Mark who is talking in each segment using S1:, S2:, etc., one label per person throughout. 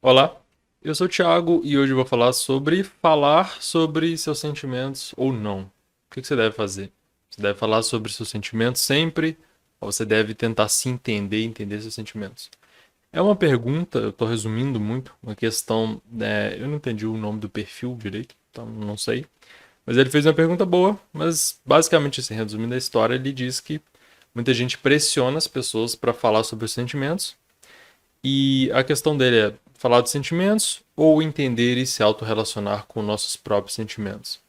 S1: Olá, eu sou o Thiago e hoje eu vou falar sobre seus sentimentos ou não. O que você deve fazer? Você deve falar sobre seus sentimentos sempre ou você deve tentar se entender e entender seus sentimentos? É uma pergunta, eu estou resumindo muito, uma questão, eu não entendi o nome do perfil direito, então não sei. Mas ele fez uma pergunta boa, mas basicamente, assim, resumindo a história, ele diz que muita gente pressiona as pessoas para falar sobre os sentimentos e a questão dele é falar de sentimentos ou entender e se autorrelacionar com nossos próprios sentimentos?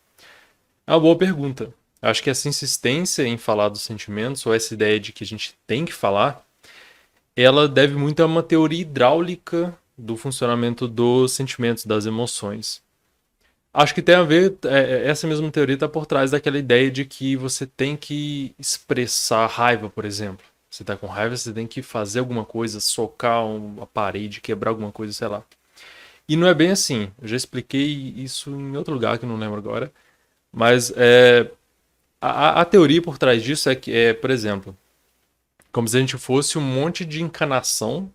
S1: É uma boa pergunta. Acho que essa insistência em falar dos sentimentos, ou essa ideia de que a gente tem que falar, ela deve muito a uma teoria hidráulica do funcionamento dos sentimentos, das emoções. Acho que tem a ver, essa mesma teoria está por trás daquela ideia de que você tem que expressar raiva, por exemplo. Você está com raiva, você tem que fazer alguma coisa, socar uma parede, quebrar alguma coisa, sei lá. E não é bem assim. Eu já expliquei isso em outro lugar que eu não lembro agora. Mas a teoria por trás disso é que, por exemplo, como se a gente fosse um monte de encanamento,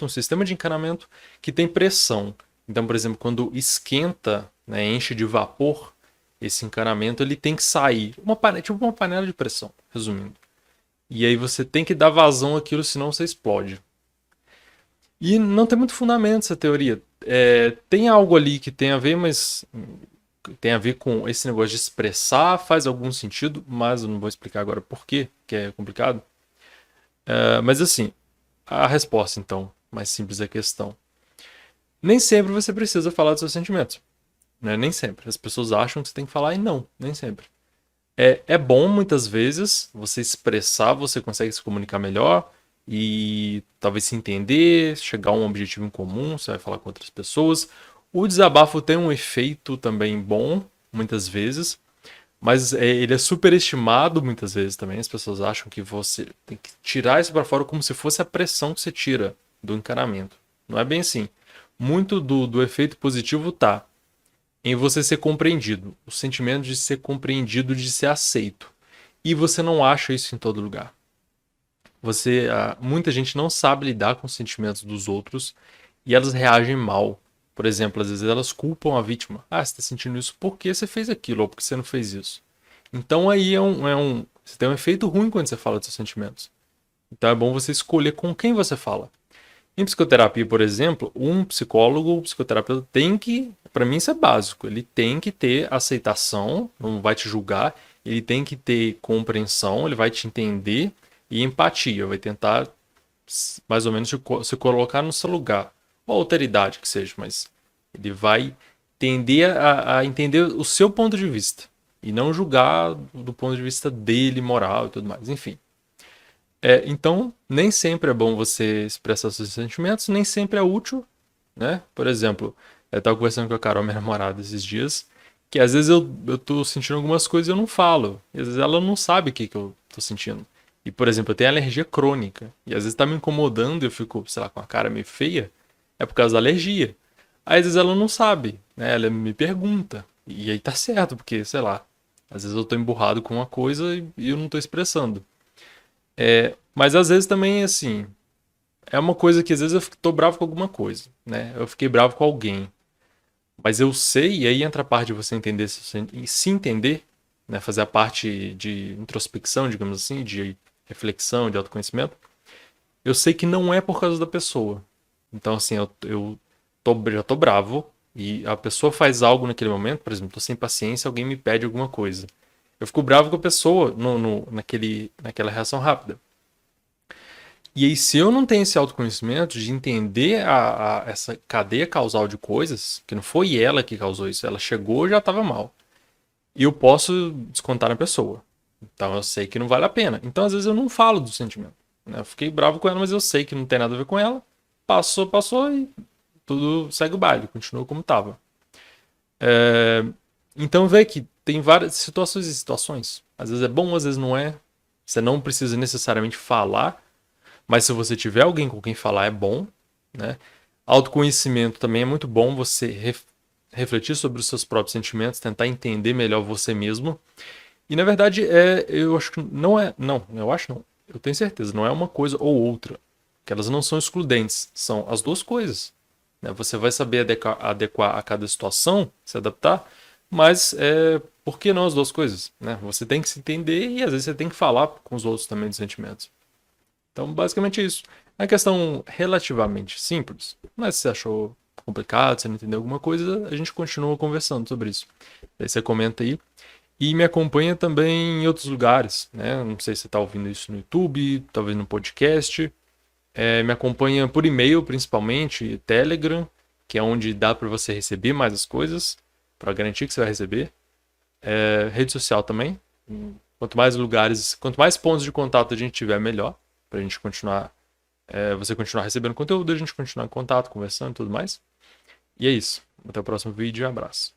S1: um sistema de encanamento que tem pressão. Então, por exemplo, quando esquenta, né, enche de vapor, esse encanamento ele tem que sair. Tipo uma panela de pressão, resumindo. E aí você tem que dar vazão àquilo, senão você explode. E não tem muito fundamento essa teoria. Tem algo ali que tem a ver, mas tem a ver com esse negócio de expressar, faz algum sentido, mas eu não vou explicar agora por quê, que é complicado. Mas assim, a resposta então, mais simples é a questão. Nem sempre você precisa falar dos seus sentimentos. Né? Nem sempre. As pessoas acham que você tem que falar e não, nem sempre. É bom muitas vezes você expressar, você consegue se comunicar melhor e talvez se entender, chegar a um objetivo em comum, você vai falar com outras pessoas. O desabafo tem um efeito também bom, muitas vezes, mas ele é superestimado muitas vezes também. As pessoas acham que você tem que tirar isso para fora como se fosse a pressão que você tira do encanamento. Não é bem assim. Muito do efeito positivo tá em você ser compreendido, o sentimento de ser compreendido, de ser aceito. E você não acha isso em todo lugar. Muita gente não sabe lidar com os sentimentos dos outros e elas reagem mal. Por exemplo, às vezes elas culpam a vítima. Ah, você está sentindo isso porque você fez aquilo ou porque você não fez isso. Então aí você tem um efeito ruim quando você fala dos seus sentimentos. Então é bom você escolher com quem você fala. Em psicoterapia, por exemplo, um psicólogo, um psicoterapeuta tem que, para mim isso é básico, ele tem que ter aceitação, não vai te julgar, ele tem que ter compreensão, ele vai te entender e empatia, vai tentar mais ou menos se colocar no seu lugar, ou alteridade que seja, mas ele vai tender a entender o seu ponto de vista e não julgar do ponto de vista dele, moral e tudo mais, enfim. Então, nem sempre é bom você expressar seus sentimentos, nem sempre é útil, né? Por exemplo, eu estava conversando com a Carol, minha namorada, esses dias, que às vezes eu tô sentindo algumas coisas e eu não falo. E às vezes ela não sabe o que, que eu tô sentindo. E, por exemplo, eu tenho alergia crônica. E às vezes tá me incomodando e eu fico, sei lá, com a cara meio feia. É por causa da alergia. Aí, às vezes ela não sabe, né? Ela me pergunta. E aí tá certo, porque, sei lá, às vezes eu tô emburrado com uma coisa e eu não tô expressando. Mas às vezes também, assim, é uma coisa que às vezes eu tô bravo com alguma coisa, né? Eu fiquei bravo com alguém. Mas eu sei, e aí entra a parte de você entender e se entender, né? Fazer a parte de introspecção, digamos assim, de reflexão, de autoconhecimento. Eu sei que não é por causa da pessoa. Então, assim, já tô bravo e a pessoa faz algo naquele momento, por exemplo, tô sem paciência, alguém me pede alguma coisa. Eu fico bravo com a pessoa naquela reação rápida. E aí, se eu não tenho esse autoconhecimento de entender essa cadeia causal de coisas, que não foi ela que causou isso, ela chegou e já estava mal. E eu posso descontar na pessoa. Então eu sei que não vale a pena. Então, às vezes, eu não falo do sentimento. Né? Eu fiquei bravo com ela, mas eu sei que não tem nada a ver com ela. Passou, passou e tudo segue o baile, continua como estava. Então vê que tem várias situações e situações. Às vezes é bom, às vezes não é. Você não precisa necessariamente falar, mas se você tiver alguém com quem falar, é bom, né? Autoconhecimento também é muito bom você refletir sobre os seus próprios sentimentos, tentar entender melhor você mesmo. E na verdade, eu acho que não é. Não, eu acho não. Eu tenho certeza, não é uma coisa ou outra. que elas não são excludentes, são as duas coisas, né? Você vai saber adequar a cada situação, se adaptar, mas por que não as duas coisas, né? Você tem que se entender e às vezes você tem que falar com os outros também dos sentimentos. Então, basicamente é isso. É uma questão relativamente simples, mas se você achou complicado, se não entendeu alguma coisa, a gente continua conversando sobre isso. Aí você comenta aí. E me acompanha também em outros lugares, né? Não sei se você está ouvindo isso no YouTube, talvez no podcast. Me acompanha por e-mail, principalmente, Telegram, que é onde dá para você receber mais as coisas, para garantir que você vai receber. Rede social também. Quanto mais lugares, quanto mais pontos de contato a gente tiver, melhor. Pra gente continuar, você continuar recebendo conteúdo, a gente continuar em contato, conversando e tudo mais. E é isso. Até o próximo vídeo. Um abraço.